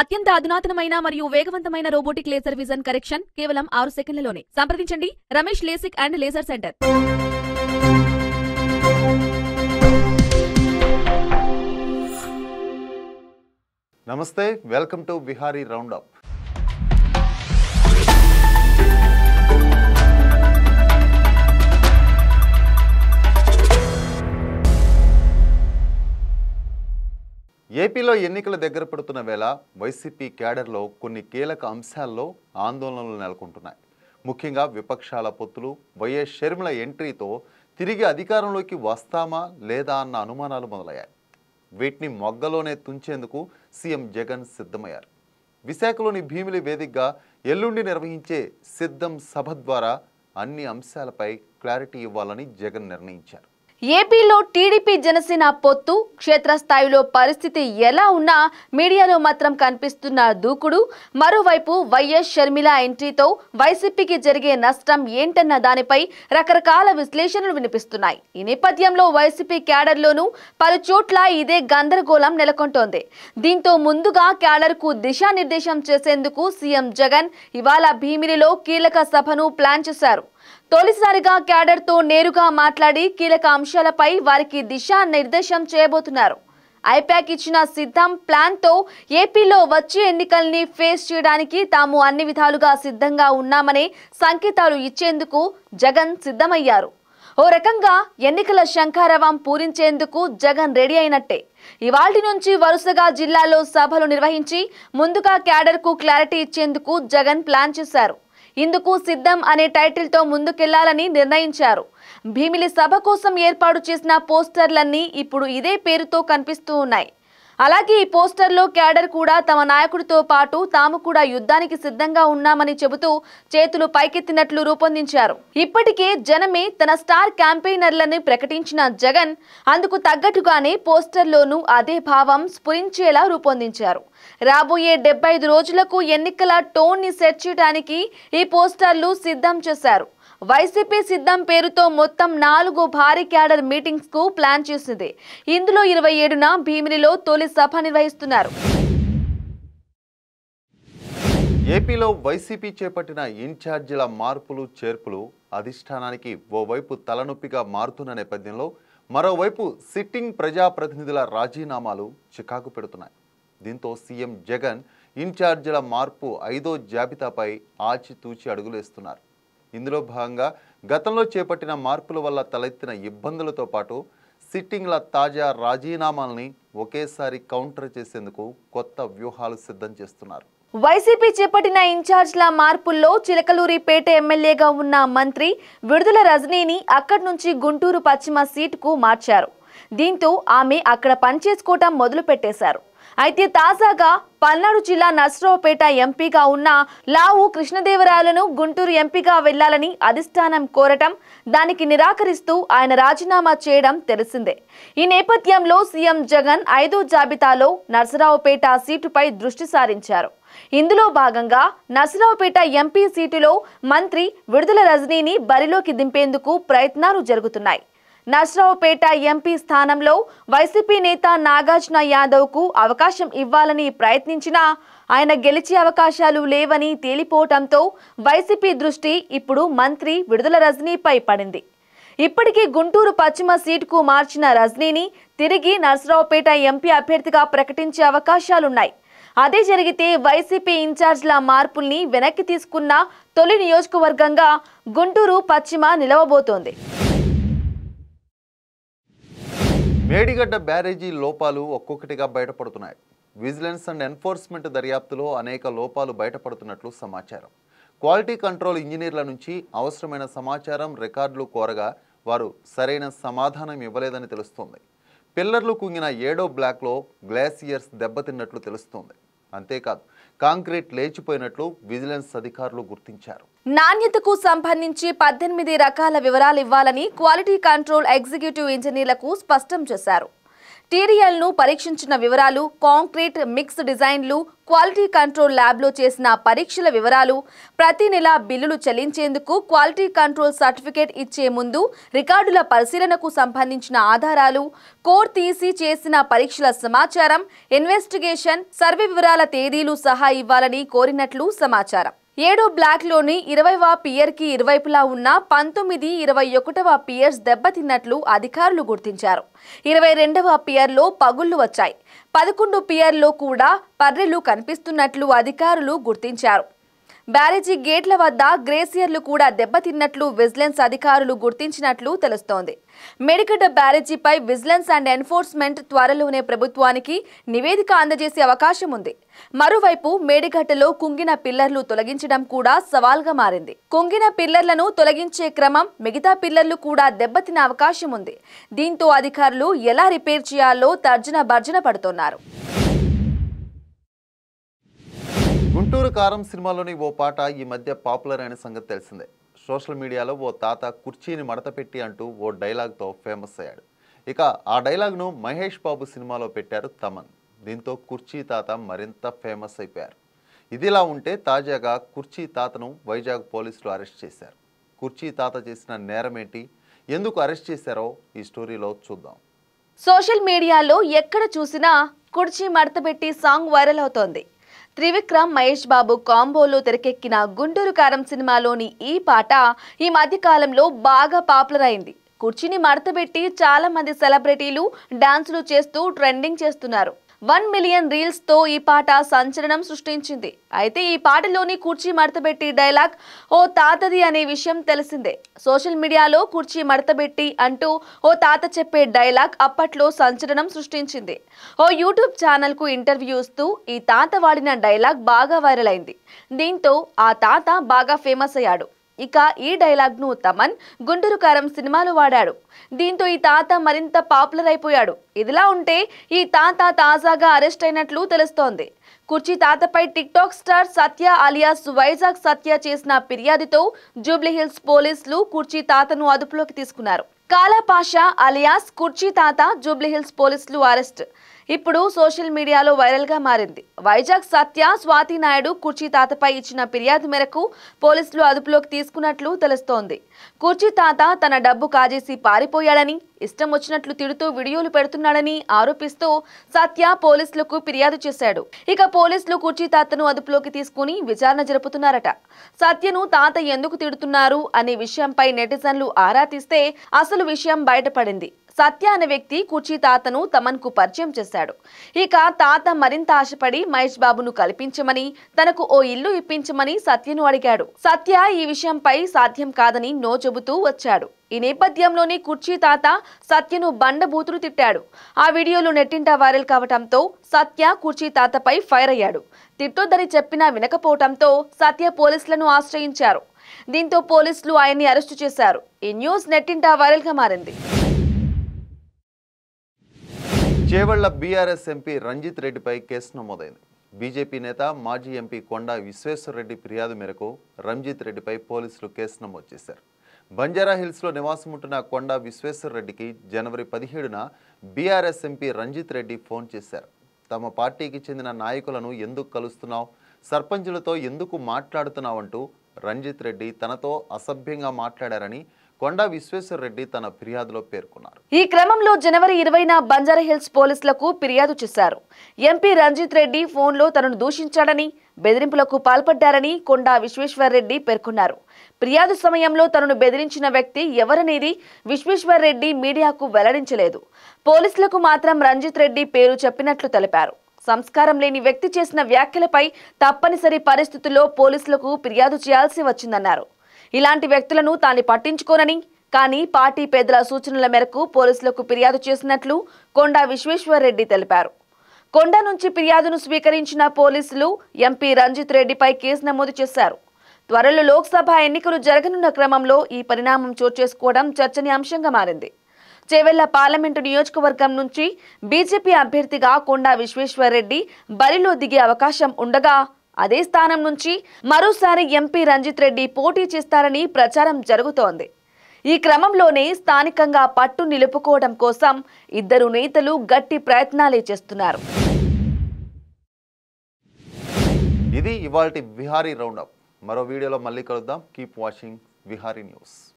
అత్యంత అధునాతనమైన మరియు వేగవంతమైన రోబోటిక్ లేజర్ విజన్ కరెక్షన్ కేవలం 6 సెకన్లలోనే. సంప్రదించండి Ramesh LASIK and laser centre. నమస్తే, వెల్కమ్ టు విహారీ రౌండప్. ఏపీలో ఎన్నికల దగ్గర పడుతున్న వేళ వైసీపీ క్యాడర్లో కొన్ని కీలక అంశాల్లో ఆందోళనలు నెలకొంటున్నాయి. ముఖ్యంగా విపక్షాల పొత్తులు, వైఎస్ షర్మిల ఎంట్రీతో తిరిగి అధికారంలోకి వస్తామా లేదా అన్న అనుమానాలు మొదలయ్యాయి. వీటిని మొగ్గలోనే తుంచేందుకు సీఎం జగన్ సిద్ధమయ్యారు. విశాఖలోని భీమిలి వేదికగా ఎల్లుండి నిర్వహించే సిద్ధం సభ ద్వారా అన్ని అంశాలపై క్లారిటీ ఇవ్వాలని జగన్ నిర్ణయించారు. ఏపీలో టీడీపీ జనసేన పొత్తు క్షేత్రస్థాయిలో పరిస్థితి ఎలా ఉన్నా మీడియాలో మాత్రం కనిపిస్తున్న దూకుడు, మరోవైపు వైఎస్ షర్మిల ఎంట్రీతో వైసీపీకి జరిగే నష్టం ఏంటన్న దానిపై రకరకాల విశ్లేషణలు వినిపిస్తున్నాయి. ఈ నేపథ్యంలో వైసీపీ క్యాడర్లోనూ పలు చోట్ల ఇదే గందరగోళం నెలకొంటోంది. దీంతో ముందుగా క్యాడర్కు దిశానిర్దేశం చేసేందుకు సీఎం జగన్ ఇవాళ భీమిలిలో కీలక సభను ప్లాన్ చేశారు. తొలిసారిగా క్యాడర్తో నేరుగా మాట్లాడి కీలక అంశాలపై వారికి దిశానిర్దేశం చేయబోతున్నారు. ఐపాక్ ఇచ్చిన సిద్ధం ప్లాన్తో ఏపీలో వచ్చే ఎన్నికల్ని ఫేస్ చేయడానికి తాము అన్ని విధాలుగా సిద్ధంగా ఉన్నామనే సంకేతాలు ఇచ్చేందుకు జగన్ సిద్ధమయ్యారు. ఓ రకంగా ఎన్నికల శంఖారావం పూరించేందుకు జగన్ రెడీ అయినట్టే. ఇవాల్టి నుంచి వరుసగా జిల్లాల్లో సభలు నిర్వహించి ముందుగా క్యాడర్కు క్లారిటీ ఇచ్చేందుకు జగన్ ప్లాన్ చేశారు. ఇందుకు సిద్ధం అనే టైటిల్తో ముందుకెళ్లాలని నిర్ణయించారు. భీమిలి సభ కోసం ఏర్పాటు చేసిన పోస్టర్లన్నీ ఇప్పుడు ఇదే పేరుతో కనిపిస్తూ ఉన్నాయి. అలాగే ఈ పోస్టర్లో క్యాడర్ కూడా తమ నాయకుడితో పాటు తాము కూడా యుద్ధానికి సిద్ధంగా ఉన్నామని చెబుతూ చేతులు పైకెత్తినట్లు రూపొందించారు. ఇప్పటికే జనమే తన స్టార్ క్యాంపెయినర్లని ప్రకటించిన జగన్ అందుకు తగ్గట్టుగానే పోస్టర్లోనూ అదే భావం స్ఫురించేలా రూపొందించారు. రాబోయే 75 రోజులకు ఎన్నికల టోన్ ని సెట్ చేయడానికి ఈ పోస్టర్లు సిద్ధం చేశారు. వైసీపీ సిద్ధం పేరుతో మొత్తం 4 భారీ క్యాడర్ మీటింగ్స్ కు ప్లాన్ చేసింది. ఇందులో 27న భీమిలిలో తొలి సభ నిర్వహిస్తున్నారు. ఏపీలో వైసీపీ చేపట్టిన ఇన్ఛార్జీల మార్పులు చేర్పులు అధిష్టానానికి ఓవైపు తలనొప్పిగా మారుతున్న నేపథ్యంలో మరోవైపు సిట్టింగ్ ప్రజాప్రతినిధుల రాజీనామాలు చికాకు పెడుతున్నాయి. దీంతో సీఎం జగన్ ఇన్ఛార్జీల మార్పు 5వ జాబితాపై ఆచితూచి అడుగులేస్తున్నారు. ఇందులో భాగంగా గతంలో చేపట్టిన మార్పుల వల్ల తలెత్తిన ఇబ్బందులతో పాటు సిట్టింగ్ల తాజా రాజీనామాల్ని ఒకేసారి కౌంటర్ చేసేందుకు కొత్త వ్యూహాలు సిద్ధం చేస్తున్నారు. వైసీపీ చేపట్టిన ఇన్ఛార్జ్ల మార్పుల్లో చిలకలూరిపేట ఎమ్మెల్యేగా ఉన్న మంత్రి విడుదల రజనీని అక్కడి నుంచి గుంటూరు పశ్చిమ సీటుకు మార్చారు. దీంతో ఆమె అక్కడ పనిచేసుకోవటం మొదలు పెట్టేశారు. అయితే తాజాగా పల్నాడు జిల్లా నర్సరావుపేట ఎంపీగా ఉన్న లావు కృష్ణదేవరాయలను గుంటూరు ఎంపీగా వెళ్లాలని అధిష్టానం కోరటం, దానికి నిరాకరిస్తూ ఆయన రాజీనామా చేయడం తెలిసిందే. ఈ నేపథ్యంలో సీఎం జగన్ 5వ జాబితాలో నర్సరావుపేట సీటుపై దృష్టి సారించారు. ఇందులో భాగంగా నర్సరావుపేట ఎంపీ సీటులో మంత్రి విడుదల రజనీని బరిలోకి దింపేందుకు ప్రయత్నాలు జరుగుతున్నాయి. నర్సరావుపేట ఎంపీ స్థానంలో వైసీపీ నేత నాగార్జున యాదవ్కు అవకాశం ఇవ్వాలని ప్రయత్నించినా ఆయన గెలిచే అవకాశాలు లేవని తేలిపోవడంతో వైసీపీ దృష్టి ఇప్పుడు మంత్రి విడుదల రజనీపై పడింది. ఇప్పటికీ గుంటూరు పశ్చిమ సీటుకు మార్చిన రజనీని తిరిగి నర్సరావుపేట ఎంపీ అభ్యర్థిగా ప్రకటించే అవకాశాలున్నాయి. అదే జరిగితే వైసీపీ ఇన్ఛార్జ్ల మార్పుల్ని వెనక్కి తీసుకున్న తొలి నియోజకవర్గంగా గుంటూరు పశ్చిమ నిలవబోతోంది. మేడిగడ్డ బ్యారేజీ లోపాలు ఒక్కొక్కటిగా బయటపడుతున్నాయి. విజిలెన్స్ అండ్ ఎన్ఫోర్స్మెంట్ దర్యాప్తులో అనేక లోపాలు బయటపడుతున్నట్లు సమాచారం. క్వాలిటీ కంట్రోల్ ఇంజనీర్ల నుంచి అవసరమైన సమాచారం, రికార్డులు కోరగా వారు సరైన సమాధానం ఇవ్వలేదని తెలుస్తోంది. పిల్లర్లు కుంగిన 7వ బ్లాక్లో గ్లాసియర్స్ దెబ్బతిన్నట్లు తెలుస్తోంది. అంతేకాదు, కాంక్రీట్ లేచిపోయినట్లు విజిలెన్స్ అధికారులు గుర్తించారు. నాణ్యతకు సంబంధించి 18 రకాల వివరాలు ఇవ్వాలని క్వాలిటీ కంట్రోల్ ఎగ్జిక్యూటివ్ ఇంజనీర్లకు స్పష్టం చేశారు. టీడీఎల్ను పరీక్షించిన వివరాలు, కాంక్రీట్ మిక్స్ డిజైన్లు, క్వాలిటీ కంట్రోల్ ల్యాబ్లో చేసిన పరీక్షల వివరాలు, ప్రతి నెల బిల్లులు చెల్లించేందుకు క్వాలిటీ కంట్రోల్ సర్టిఫికేట్ ఇచ్చే ముందు రికార్డుల పరిశీలనకు సంబంధించిన ఆధారాలు, కోడ్ తీసి చేసిన పరీక్షల సమాచారం, ఇన్వెస్టిగేషన్, సర్వే వివరాల తేదీలు సహా ఇవ్వాలని కోరినట్లు సమాచారం. 7 బ్లాక్లోని 20వ పియర్కి ఇరువైపులా ఉన్న 19, 21వ పియర్స్ దెబ్బతిన్నట్లు అధికారులు గుర్తించారు. 22వ పియర్లో పగుళ్లు వచ్చాయి. 11 పియర్లో కూడా పర్రెలు కనిపిస్తున్నట్లు అధికారులు గుర్తించారు. బ్యారేజీ గేట్ల వద్ద గ్రేసియర్లు కూడా దెబ్బతిన్నట్లు విజిలెన్స్ అధికారులు గుర్తించినట్లు తెలుస్తోంది. మేడిగడ్డ బ్యారేజీపై విజిలెన్స్ అండ్ ఎన్ఫోర్స్మెంట్ త్వరలోనే ప్రభుత్వానికి నివేదిక అందజేసే అవకాశం ఉంది. మరోవైపు మేడిగడ్డలో కుంగిన పిల్లర్లు తొలగించడం కూడా సవాల్గా మారింది. కుంగిన పిల్లర్లను తొలగించే క్రమం మిగతా పిల్లర్లు కూడా దెబ్బతిన అవకాశం ఉంది. దీంతో అధికారులు ఎలా రిపేర్ చేయాలో తర్జన భర్జన పడుతున్నారు. గుంటూరు కారం సినిమాలోని ఓ పాట ఈ మధ్య పాపులర్ అయిన సంగతి తెలిసిందే. సోషల్ మీడియాలో ఓ తాత కుర్చీని మడతపెట్టి అంటూ ఓ డైలాగ్తో ఫేమస్ అయ్యాడు. ఇక ఆ డైలాగ్ను మహేష్ బాబు సినిమాలో పెట్టారు తమన్. దీంతో కుర్చీ తాత మరింత ఫేమస్ అయిపోయారు. ఇదిలా ఉంటే తాజాగా కుర్చీ తాతను వైజాగ్ పోలీసులు అరెస్ట్ చేశారు. కుర్చీ తాత చేసిన నేరమేంటి, ఎందుకు అరెస్ట్ చేశారో ఈ స్టోరీలో చూద్దాం. సోషల్ మీడియాలో ఎక్కడ చూసినా కుర్చీ మడతపెట్టి సాంగ్ వైరల్ అవుతోంది. త్రివిక్రమ్, మహేష్ బాబు కాంబోలో తెరకెక్కిన గుంటూరు కారం సినిమాలోని ఈ పాట ఈ మధ్య కాలంలో బాగా పాపులర్ అయింది. కుర్చీని మడతపెట్టి చాలా మంది సెలబ్రిటీలు డాన్సులు చేస్తూ ట్రెండింగ్ చేస్తున్నారు. 1 మిలియన్ రీల్స్ తో ఈ పాట సంచలనం సృష్టించింది. అయితే ఈ పాటలోని కుర్చీ మడతబెట్టి డైలాగ్ ఓ తాతది అనే విషయం తెలిసిందే. సోషల్ మీడియాలో కుర్చీ మడతబెట్టి అంటూ ఓ తాత చెప్పే డైలాగ్ అప్పట్లో సంచలనం సృష్టించింది. ఓ యూట్యూబ్ ఛానల్ కు ఇంటర్వ్యూ ఇస్తూ ఈ తాత వాడిన డైలాగ్ బాగా వైరల్ అయింది. దీంతో ఆ తాత బాగా ఫేమస్ అయ్యాడు. ఇక ఈ డైలాగ్ ను తమన్ గుంటూరు కారం సినిమాలో వాడాడు. దీంతో ఈ తాత మరింత పాపులర్ అయిపోయాడు. ఇదిలా ఉంటే ఈ తాత తాజాగా అరెస్ట్ అయినట్లు తెలుస్తోంది. కుర్చీ తాతపై టిక్ టాక్ స్టార్ సత్య అలియాస్ వైజాగ్ సత్య చేసిన ఫిర్యాదుతో జూబ్లీహిల్స్ పోలీసులు కుర్చీ తాతను అదుపులోకి తీసుకున్నారు. కాలాపాషా అలియాస్ కుర్చీ తాత జూబ్లీహిల్స్ పోలీసులు అరెస్ట్ ఇప్పుడు సోషల్ మీడియాలో వైరల్ గా మారింది. వైజాగ్ సత్య, స్వాతి నాయుడు కుర్చీ తాతపై ఇచ్చిన ఫిర్యాదు మేరకు పోలీసులు అదుపులోకి తీసుకున్నట్లు తెలుస్తోంది. కుర్చీ తాత తన డబ్బు కాజేసి పారిపోయాడని, ఇష్టం వచ్చినట్లు తిడుతూ వీడియోలు పెడుతున్నాడని ఆరోపిస్తూ సత్య పోలీసులకు ఫిర్యాదు చేశాడు. ఇక పోలీసులు కుర్చీ తాతను అదుపులోకి తీసుకుని విచారణ జరుపుతున్నారట. సత్యను తాత ఎందుకు తిడుతున్నారు అనే విషయంపై నెటిజన్లు ఆరా తీస్తే అసలు విషయం బయటపడింది. సత్య అనే వ్యక్తి కుర్చీ తాతను తమన్కు పరిచయం చేశాడు. ఇక తాత మరింత ఆశపడి మహేష్ బాబును కల్పించమని, తనకు ఓ ఇల్లు ఇప్పించమని సత్యను అడిగాడు. సత్య ఈ విషయంపై సాధ్యం కాదని నో చెబుతూ వచ్చాడు. ఈ నేపథ్యంలోని కుర్చీ తాత సత్యను బండబూతులు తిట్టాడు. ఆ వీడియోలు నెట్టింట వైరల్ కావడంతో సత్య కుర్చీ తాతపై ఫైర్ అయ్యాడు. తిట్టొద్దని చెప్పినా వినకపోవడంతో సత్య పోలీసులను ఆశ్రయించారు. దీంతో పోలీసులు ఆయన్ని అరెస్టు చేశారు. ఈ న్యూస్ నెట్టింట వైరల్ గా మారింది. చేవెళ్ల బీఆర్ఎస్ ఎంపీ రంజిత్ రెడ్డిపై కేసు నమోదైంది. బీజేపీ నేత మాజీ ఎంపీ కొండా విశ్వేశ్వర్ రెడ్డి ఫిర్యాదు మేరకు రంజిత్ రెడ్డిపై పోలీసులు కేసు నమోదు చేశారు. బంజారా హిల్స్లో నివాసముంటున్న కొండా విశ్వేశ్వర్ రెడ్డికి జనవరి 17న BRS MP Ranjith Reddy phone చేశారు. తమ పార్టీకి చెందిన నాయకులను ఎందుకు కలుస్తున్నావు, సర్పంచులతో ఎందుకు మాట్లాడుతున్నావంటూ రంజిత్ రెడ్డి తనతో అసభ్యంగా మాట్లాడారని కొండా విశ్వేశ్వర్ రెడ్డి తన ఫిర్యాదులో పేర్కొన్నారు. ఈ క్రమంలో జనవరి 20న బంజారా హిల్స్ పోలీసులకు ఫిర్యాదు చేశారు. ఎంపీ రంజిత్ రెడ్డి ఫోన్లో తనను దూషించాడని, బెదిరింపులకు పాల్పడ్డారని కొండా విశ్వేశ్వర్ రెడ్డి పేర్కొన్నారు. ఫిర్యాదు సమయంలో తనను బెదిరించిన వ్యక్తి ఎవరనేది విశ్వేశ్వర్ రెడ్డి మీడియాకు వెల్లడించలేదు. పోలీసులకు మాత్రం రంజిత్ రెడ్డి పేరు చెప్పినట్లు తెలిపారు. సంస్కారం లేని వ్యక్తి చేసిన వ్యాఖ్యలపై తప్పనిసరి పరిస్థితుల్లో పోలీసులకు ఫిర్యాదు చేయాల్సి వచ్చిందన్నారు. ఇలాంటి వ్యక్తులను తాను పట్టించుకోనని, కానీ పార్టీ పెద్దల సూచనల మేరకు పోలీసులకు ఫిర్యాదు చేసినట్లు కొండా విశ్వేశ్వర్ రెడ్డి తెలిపారు. కొండా నుంచి ఫిర్యాదును స్వీకరించిన పోలీసులు ఎంపీ రంజిత్ రెడ్డిపై కేసు నమోదు చేశారు. త్వరలో లోక్సభ ఎన్నికలు జరగనున్న క్రమంలో ఈ పరిణామం చోటు చేసుకోవడం చర్చనీయాంశంగా మారింది. చేవెళ్ల పార్లమెంటు నియోజకవర్గం నుంచి బీజేపీ అభ్యర్థిగా కొండా విశ్వేశ్వర్ రెడ్డి బరిలో దిగే అవకాశం ఉండగా, అదే స్థానం నుంచి మరోసారి ఎంపీ రంజిత్ రెడ్డి పోటీ చేస్తారని ప్రచారం జరుగుతోంది. ఈ క్రమంలోనే స్థానికంగా పట్టు నిలుపుకోవడం కోసం ఇద్దరు నేతలు గట్టి ప్రయత్నాలే చేస్తున్నారు. ఇది ఇవాల్టి విహారీ రౌండప్. మరో వీడియోలో మళ్ళీ కలుద్దాం. Keep watching Vihari news.